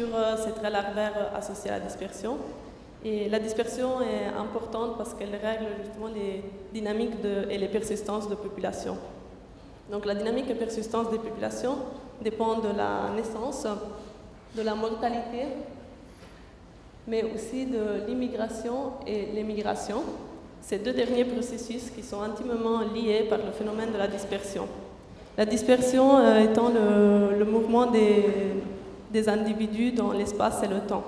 sur ces traits larvaires associés à la dispersion. Et la dispersion est importante parce qu'elle règle justement les dynamiques et les persistances de population. Donc la dynamique et persistance des populations dépend de la naissance, de la mortalité, mais aussi de l'immigration et l'émigration. Ces deux derniers processus qui sont intimement liés par le phénomène de la dispersion. La dispersion étant le mouvement des individus dans l'espace et le temps.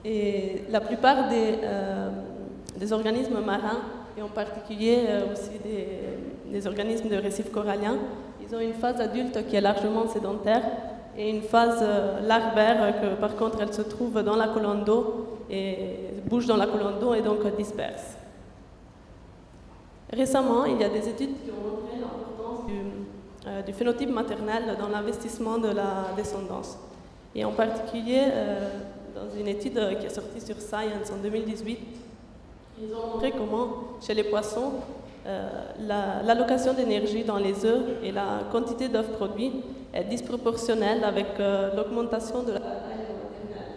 Et la plupart des organismes marins, et en particulier aussi des organismes de récifs coralliens, ils ont une phase adulte qui est largement sédentaire et une phase larvaire que par contre elle se trouve dans la colonne d'eau et bouge dans la colonne d'eau et donc disperse. Récemment, il y a des études qui ont montré l'importance du phénotype maternel dans l'investissement de la descendance. Et en particulier, dans une étude qui est sortie sur Science en 2018, ils ont montré comment, chez les poissons, l'allocation d'énergie dans les œufs et la quantité d'œufs produits est disproportionnelle avec l'augmentation de la taille maternelle.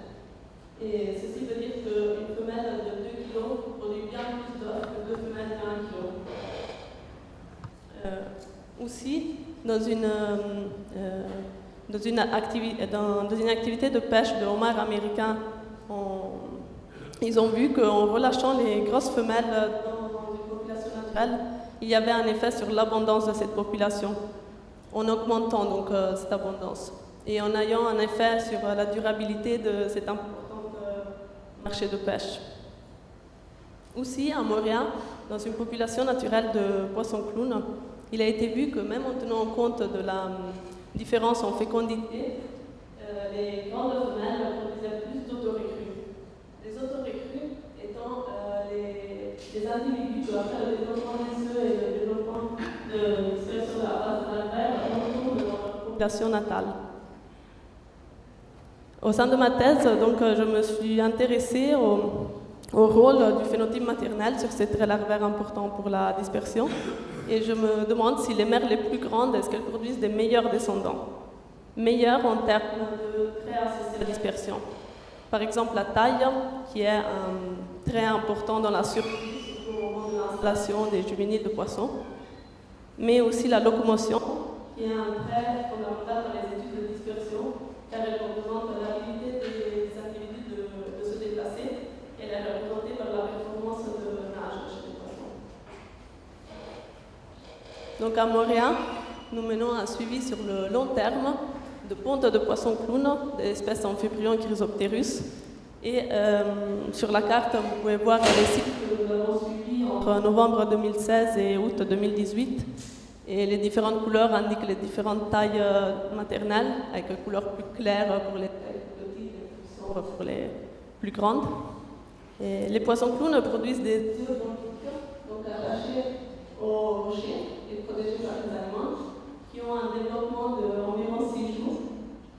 Et ceci veut dire qu'une femelle de 2 kg produit bien plus d'œufs que deux femelles de 1 kg. Aussi, dans une activité de pêche de homards américains, ils ont vu qu'en relâchant les grosses femelles dans une population naturelle, il y avait un effet sur l'abondance de cette population, en augmentant donc cette abondance, et en ayant un effet sur la durabilité de cet important marché de pêche. Aussi, à Moorea, dans une population naturelle de poissons-clowns, il a été vu que même en tenant compte de la différence en fécondité, les grandes femelles produisaient plus d'autorécrues. Les autorécrues étant les individus qui, après le développement des œufs et le développement de l'expression de la base larvaire, retournent dans leur population natale. Au sein de ma thèse, donc, je me suis intéressée au rôle du phénotype maternel sur ces traits larvaires importants pour la dispersion. Et je me demande si les mères les plus grandes, est-ce qu'elles produisent des meilleurs descendants? Meilleurs en termes de traits associés à la dispersion. Par exemple, la taille, qui est un trait important dans la survie, surtout au moment de l'installation des juvéniles de poissons. Mais aussi la locomotion, qui est un trait fondamental dans les études de dispersion, car elle représente l'habilité des individus de se déplacer, et elle est représentée par la performance de nage chez les poissons. Donc à Moorea, nous menons un suivi sur le long terme de pontes de poissons clowns, des espèces Amphiprion Chrysopterus. Et sur la carte, vous pouvez voir les cycles que nous avons suivis entre novembre 2016 et août 2018. Et les différentes couleurs indiquent les différentes tailles maternelles, avec une couleur plus claire pour les plus petites et plus sombres pour les plus grandes. Et les poissons clowns produisent des œufs donc attachés au rocher et protégés par les aliments, qui ont un développement d'environ 6 jours.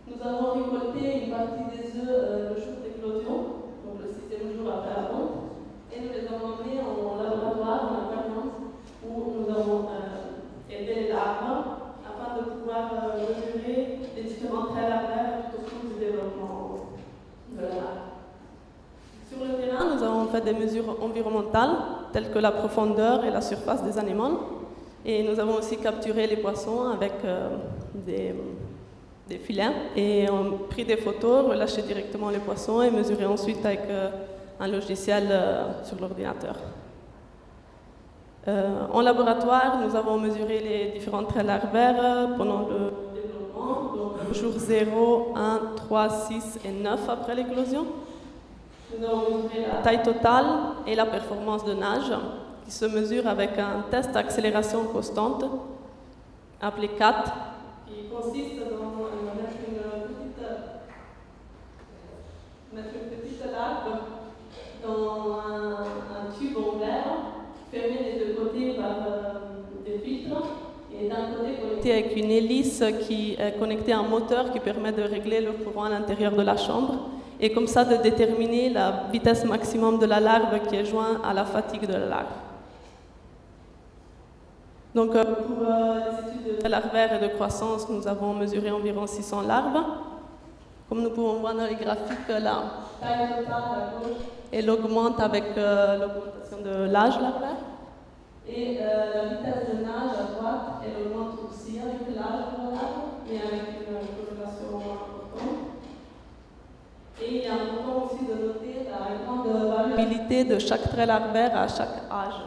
Nous avons récolté une partie des œufs le jour d'éclosion, donc le 6e jour après la ponte, et nous les avons emmenés en laboratoire, en aquarium, où nous avons élevé les larves afin de pouvoir mesurer les différents traits larvaires tout au cours du développement de la larve. Sur le terrain, nous avons fait des mesures environnementales, telles que la profondeur et la surface des anémones. Et nous avons aussi capturé les poissons avec des filets et on a pris des photos, relâché directement les poissons et mesuré ensuite avec un logiciel sur l'ordinateur. En laboratoire, nous avons mesuré les différents traits larvaires pendant le développement, donc jour 0, 1, 3, 6 et 9 après l'éclosion. Nous avons mesuré la taille totale et la performance de nage, qui se mesure avec un test d'accélération constante, appelé CAT, qui consiste dans mettre une petite larve dans un tube en verre, fermé des deux côtés par des filtres, et d'un côté connecté avec une hélice qui est connectée à un moteur qui permet de régler le courant à l'intérieur de la chambre, et comme ça de déterminer la vitesse maximum de la larve qui est jointe à la fatigue de la larve. Donc pour les études de larvaire et de croissance, nous avons mesuré environ 600 larves Comme nous pouvons voir dans les graphiques, la taille totale à gauche, elle augmente avec l'augmentation de l'âge larvaire. Et la vitesse de nage à droite, elle augmente aussi avec l'âge de l'arbre, mais avec une corrélation importante. Et il est important aussi de noter la grande variabilité de chaque trait larvaire à chaque âge.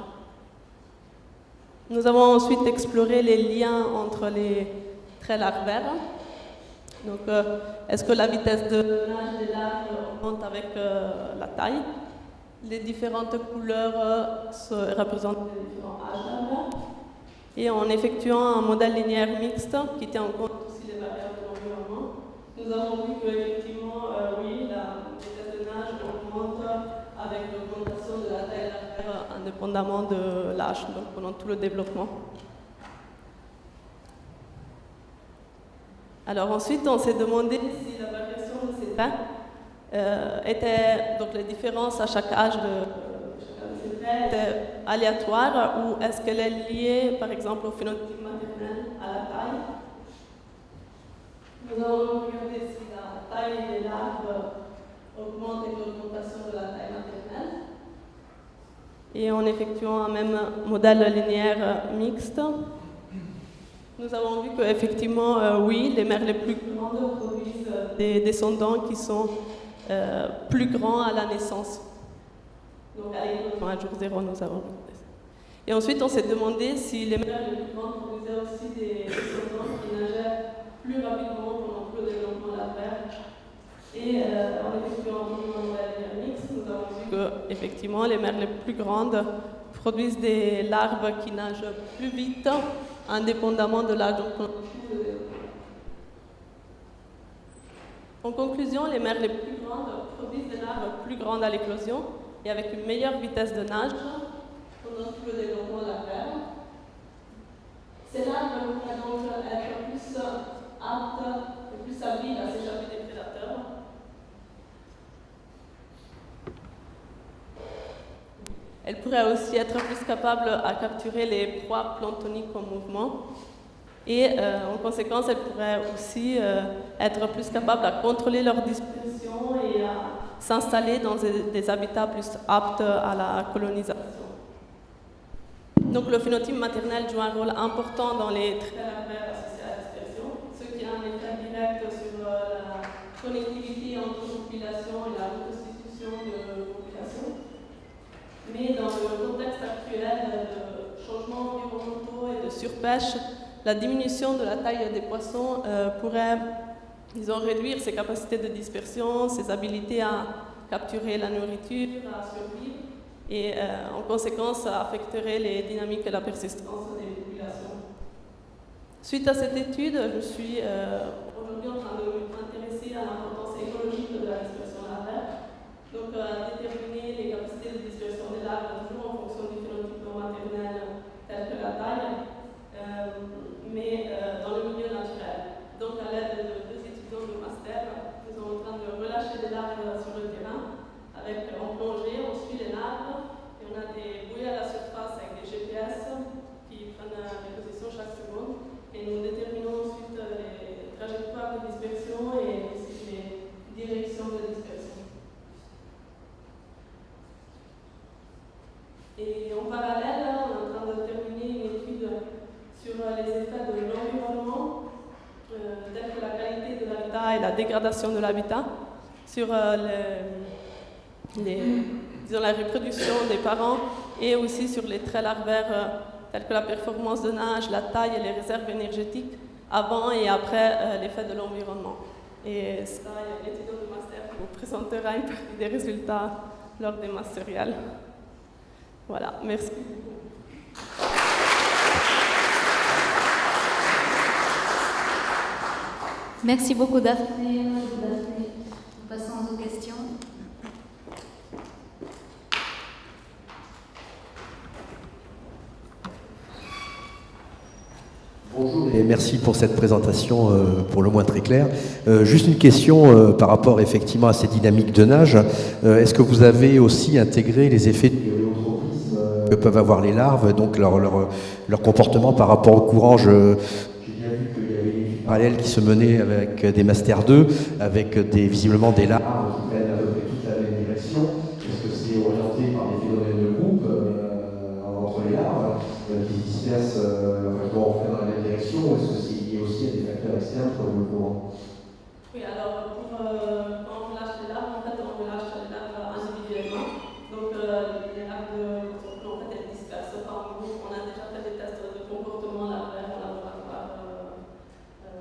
Nous avons ensuite exploré les liens entre les traits larvaires. Donc, est-ce que la vitesse de nage des larves augmente avec la taille? Les différentes couleurs représentent les différents âges larvaires. Et en effectuant un modèle linéaire mixte qui tient en compte aussi les variables de l'environnement, nous avons vu qu'effectivement, oui, la vitesse de nage augmente avec l'augmentation de la taille larvaire indépendamment de l'âge, donc pendant tout le développement. Alors ensuite, on s'est demandé si la variation de ces traits était, donc les différences à chaque âge de ces traits étaient aléatoires ou est-ce qu'elle est liée, par exemple, au phénotype maternel, à la taille. Nous allons regarder si la taille des larves augmente avec l'augmentation de la taille maternelle. Et en effectuant un même modèle linéaire mixte, nous avons vu qu'effectivement, oui, les mères les plus grandes produisent des descendants qui sont plus grands à la naissance. Donc à jour 0, nous avons vu. Et ensuite, on s'est demandé si les mères les plus grandes produisaient aussi des descendants qui nageaient plus rapidement pendant tout le développement larvaire. Et en effectuant un modèle mixte, nous avons vu qu'effectivement, les mères les plus grandes produisent des larves qui nagent plus vite, indépendamment de l'âge. En conclusion, les mères les plus grandes produisent des larves plus grandes à l'éclosion et avec une meilleure vitesse de nage pendant tout le développement larvaire. Ces larves pourraient donc être plus aptes et plus habiles à s'échapper des prédateurs. Elles pourraient aussi être plus capables à capturer les proies planctoniques en mouvement. Et en conséquence, elles pourraient aussi être plus capables à contrôler leur dispersion et à s'installer dans des habitats plus aptes à la colonisation. Donc le phénotype maternel joue un rôle important dans les traits larvaires associés à la dispersion, ce qui a un effet direct sur la connectivité entre population et la reconstitution de population. Mais dans le contexte actuel de changements environnementaux et de surpêche, la diminution de la taille des poissons pourrait, disons, réduire ses capacités de dispersion, ses habilités à capturer la nourriture, à survivre, et en conséquence, ça affecterait les dynamiques et la persistance des populations. Suite à cette étude, je suis aujourd'hui en train de m'intéresser à l'importance écologique de la dispersion larvaire, donc à déterminer les capacités de dispersion des larves toujours en fonction du phénotype maternel tel que la taille, mais dans le milieu naturel. Donc à l'aide de 2 étudiants de master, nous sommes en train de relâcher des larves sur le terrain. En plongée, on suit les larves et on a des bouées à la surface avec des GPS qui prennent les positions chaque seconde et nous déterminons ensuite les trajectoires de dispersion et aussi les directions de dispersion. Et en parallèle, on est en train de terminer une étude sur les effets de l'environnement, tels que la qualité de l'habitat et la dégradation de l'habitat, sur disons, la reproduction des parents et aussi sur les traits larvaires tels que la performance de nage, la taille et les réserves énergétiques avant et après l'effet de l'environnement. Et ça, l'étudiant de master vous présentera une partie des résultats lors des masteriales. Voilà, merci. Merci beaucoup Daphné. Nous passons aux questions. Bonjour et merci pour cette présentation pour le moins très claire. Juste une question par rapport effectivement à ces dynamiques de nage. Est-ce que vous avez aussi intégré les effets de héliotropisme que peuvent avoir les larves, donc leur comportement par rapport au courant? J'ai bien vu qu'il y avait parallèles qui se menaient avec des Master 2, avec visiblement des larves qui prennent à peu près toute la même direction. Est-ce que c'est orienté par des phénomènes de groupe entre les larves qui se dispersent qui vont rentrer dans la même direction, ou est-ce que c'est lié aussi à des facteurs externes comme le courant? Oui, alors quand on relâche les larves, en fait, on relâche les larves individuellement. Donc les larves en fait, elles dispersent pas en groupe. On a déjà fait des tests de comportement larvaire en laboratoire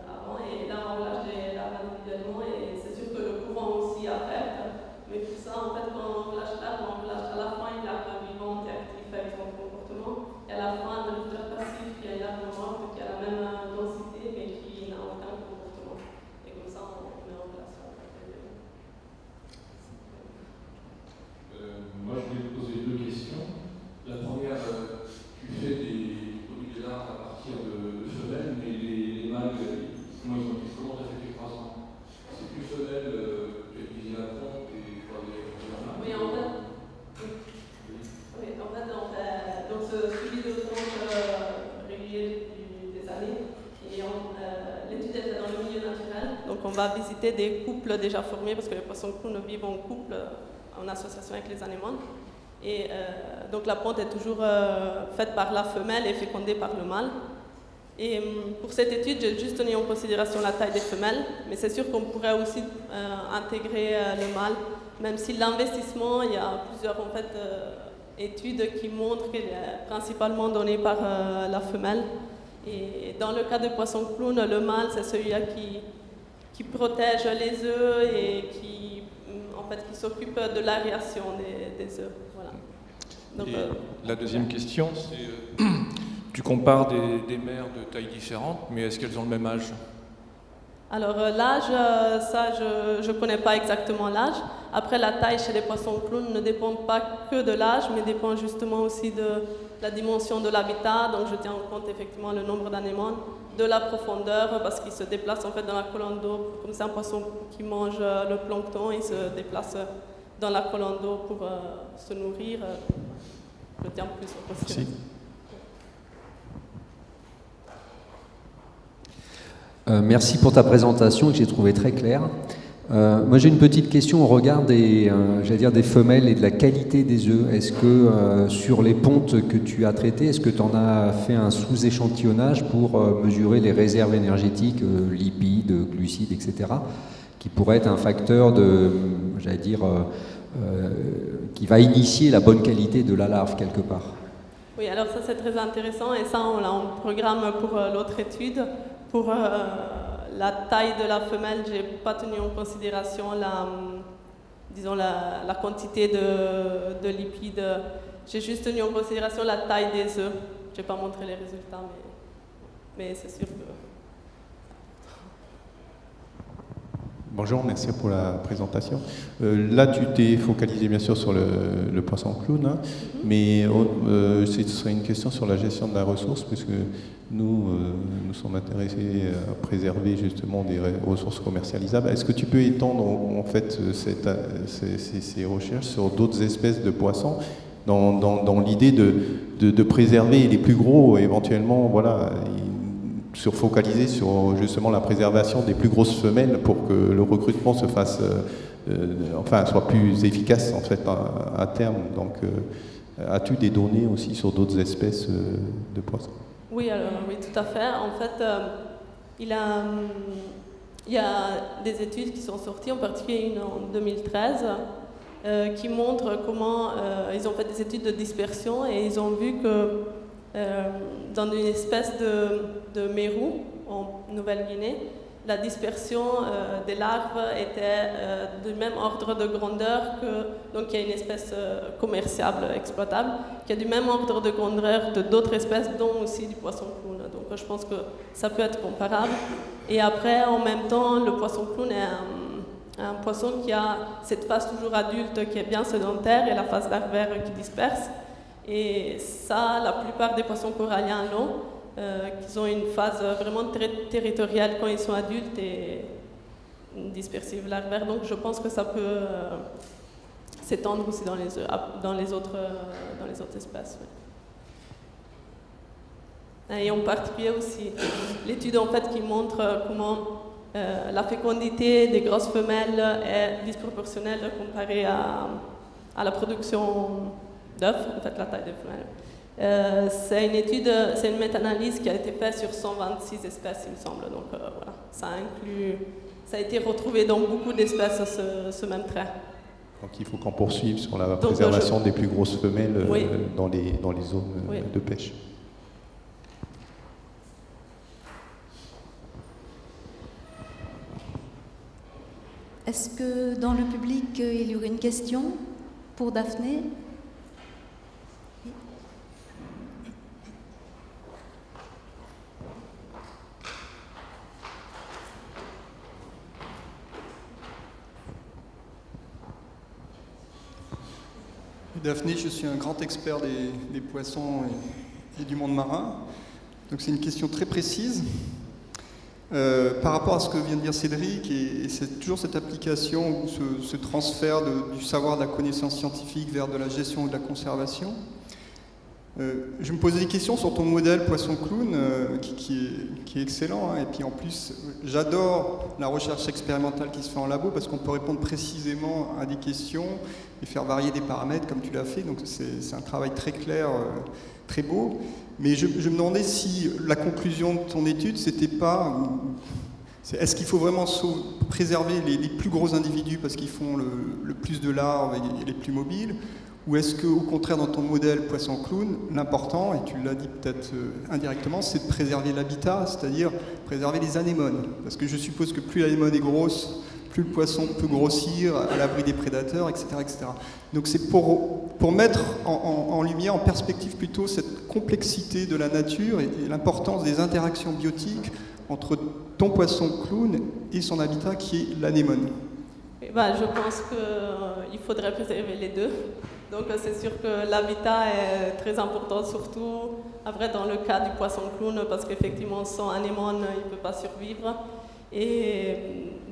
avant, et là on relâche les larves individuellement, et c'est sûr que le courant aussi affecte. Mais pour ça, en fait, quand on relâche l'arbre, on relâche à la fois une larve vivante et active avec son comportement, et à la fois un lutteur passif qui a une larve morte qui a la même densité mais qui n'a aucun comportement. Et comme ça, on met en place les deux. Moi, je voulais te poser deux questions. La première, tu fais des produits de larves à partir de femelles, mais les mâles, comment tu as fait tes croisements? C'est plus femelle, tu as utilisé la pompe et croisé avec la mâle? Oui, en fait, on fait donc ce suivi de ponte régulier depuis des années. Et l'étude est faite dans le milieu naturel. Donc on va visiter des couples déjà formés, parce que les poissons clowns vivent en couple, en association avec les anémones. Et donc la ponte est toujours faite par la femelle et fécondée par le mâle. Et pour cette étude, j'ai juste tenu en considération la taille des femelles, mais c'est sûr qu'on pourrait aussi intégrer le mâle, même si l'investissement, il y a plusieurs en fait, études qui montrent qu'il est principalement donné par la femelle. Et dans le cas de poisson clown, le mâle, c'est celui-là qui protège les œufs et qui s'occupe de l'aération des œufs. Voilà. Donc, la deuxième question, c'est tu compares des mères de tailles différentes, mais est-ce qu'elles ont le même âge? Alors l'âge, ça je ne connais pas exactement l'âge. Après, la taille chez les poissons clowns ne dépend pas que de l'âge, mais dépend justement aussi de la dimension de l'habitat. Donc je tiens en compte effectivement le nombre d'anémones, de la profondeur, parce qu'ils se déplacent en fait dans la colonne d'eau. Comme c'est un poisson qui mange le plancton, il se déplace dans la colonne d'eau pour se nourrir. Je tiens plus en considération. Merci. Merci pour ta présentation que j'ai trouvée très claire. Moi j'ai une petite question au regard des femelles et de la qualité des œufs. Est-ce que sur les pontes que tu as traitées, est-ce que tu en as fait un sous-échantillonnage pour mesurer les réserves énergétiques, lipides, glucides, etc., qui pourrait être un facteur qui va initier la bonne qualité de la larve quelque part? Oui, alors ça c'est très intéressant, et ça on l'a en programme pour l'autre étude. Pour la taille de la femelle, je n'ai pas tenu en considération la quantité de lipides. J'ai juste tenu en considération la taille des œufs. Je n'ai pas montré les résultats, mais c'est sûr que... Bonjour, merci pour la présentation. Là, tu t'es focalisé bien sûr sur le poisson clown, hein, mais ce serait une question sur la gestion de la ressource, puisque nous sommes intéressés à préserver justement des ressources commercialisables. Est-ce que tu peux étendre en fait ces recherches sur d'autres espèces de poissons dans l'idée de préserver les plus gros, éventuellement, voilà, focaliser sur justement la préservation des plus grosses femelles pour que le recrutement se fasse, soit plus efficace en fait à terme. Donc, as-tu des données aussi sur d'autres espèces de poissons? Oui, oui, tout à fait. En fait, il y a des études qui sont sorties, en particulier une en 2013, qui montrent comment ils ont fait des études de dispersion, et ils ont vu que dans une espèce de mérou en Nouvelle-Guinée, la dispersion des larves était du même ordre de grandeur donc il y a une espèce commerciable, exploitable, qui a du même ordre de grandeur de d'autres espèces, dont aussi du poisson clown. Donc je pense que ça peut être comparable. Et après, en même temps, le poisson clown est un poisson qui a cette phase toujours adulte qui est bien sédentaire et la phase larvaire qui disperse. Et ça, la plupart des poissons coralliens l'ont, qu'ils ont une phase vraiment très territoriale quand ils sont adultes et une dispersive larvaire. Donc je pense que ça peut s'étendre aussi dans les, dans les, autres, dans les autres espèces. Oui. Et en particulier aussi l'étude en fait qui montre comment la fécondité des grosses femelles est disproportionnelle comparée à la production d'œufs, en fait la taille des femelles. C'est une étude, c'est une méta-analyse qui a été faite sur 126 espèces, il me semble. Donc voilà, ça a été retrouvé dans beaucoup d'espèces ce même trait. Donc il faut qu'on poursuive sur la préservation des plus grosses femelles oui. dans les zones oui. de pêche. Est-ce que dans le public, il y aurait une question pour Daphné ? Daphné, je suis un grand expert des poissons et du monde marin. Donc c'est une question très précise. Par rapport à ce que vient de dire Cédric, et c'est toujours cette application ou ce transfert du savoir, de la connaissance scientifique vers de la gestion ou de la conservation. Je me posais des questions sur ton modèle poisson-clown qui est excellent. Hein, et puis en plus, j'adore la recherche expérimentale qui se fait en labo parce qu'on peut répondre précisément à des questions et faire varier des paramètres comme tu l'as fait. Donc c'est un travail très clair, très beau. Mais je me demandais si la conclusion de ton étude, c'était pas... Est-ce qu'il faut vraiment préserver les plus gros individus parce qu'ils font le plus de larves et les plus mobiles? Ou est-ce qu'au contraire, dans ton modèle poisson-clown, l'important, et tu l'as dit peut-être indirectement, c'est de préserver l'habitat, c'est-à-dire préserver les anémones? Parce que je suppose que plus l'anémone est grosse, plus le poisson peut grossir à l'abri des prédateurs, etc. etc. Donc c'est pour mettre en lumière, en perspective plutôt, cette complexité de la nature et l'importance des interactions biotiques entre ton poisson-clown et son habitat qui est l'anémone. Je pense qu'il faudrait préserver les deux. Donc c'est sûr que l'habitat est très important, surtout après dans le cas du poisson-clown, parce qu'effectivement sans anémone, il ne peut pas survivre. Et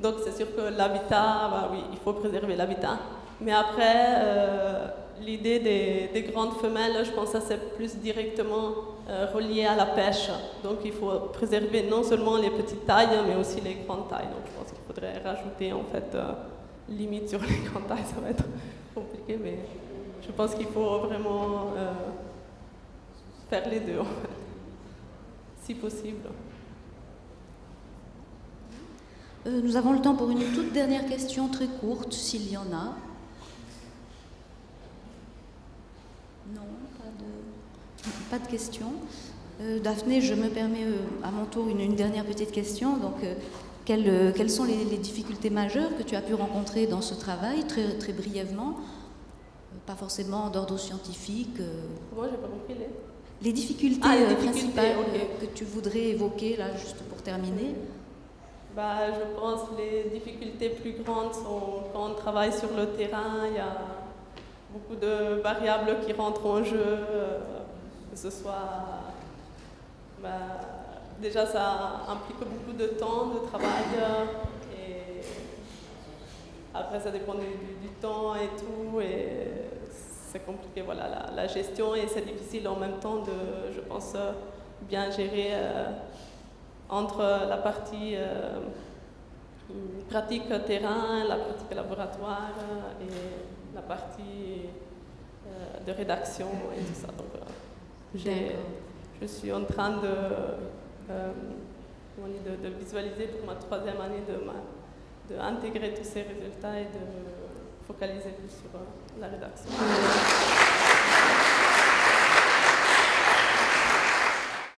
donc c'est sûr que l'habitat, oui, il faut préserver l'habitat. Mais après, l'idée des grandes femelles, je pense que c'est plus directement relié à la pêche. Donc il faut préserver non seulement les petites tailles, mais aussi les grandes tailles. Donc je pense qu'il faudrait rajouter en fait limite sur les grandes tailles, ça va être compliqué, mais je pense qu'il faut vraiment faire les deux, en fait, si possible. Nous avons le temps pour une toute dernière question très courte, s'il y en a. Non, pas de questions. Daphné, je me permets à mon tour une dernière petite question. Donc, quelles sont les difficultés majeures que tu as pu rencontrer dans ce travail, très, très brièvement? Pas forcément d'ordre scientifique. Moi, j'ai pas compris les difficultés, principales okay. Que tu voudrais évoquer, là, juste pour terminer. Je pense que les difficultés plus grandes sont quand on travaille sur le terrain, il y a beaucoup de variables qui rentrent en jeu, que ce soit... déjà, ça implique beaucoup de temps de travail et après, ça dépend du temps et tout. Et c'est compliqué, voilà, la gestion, et c'est difficile en même temps de, je pense, bien gérer entre la partie pratique terrain, la pratique laboratoire et la partie de rédaction et tout ça. Donc, je suis en train de visualiser pour ma 3e année d'intégrer tous ces résultats et de focaliser plus sur la rédaction.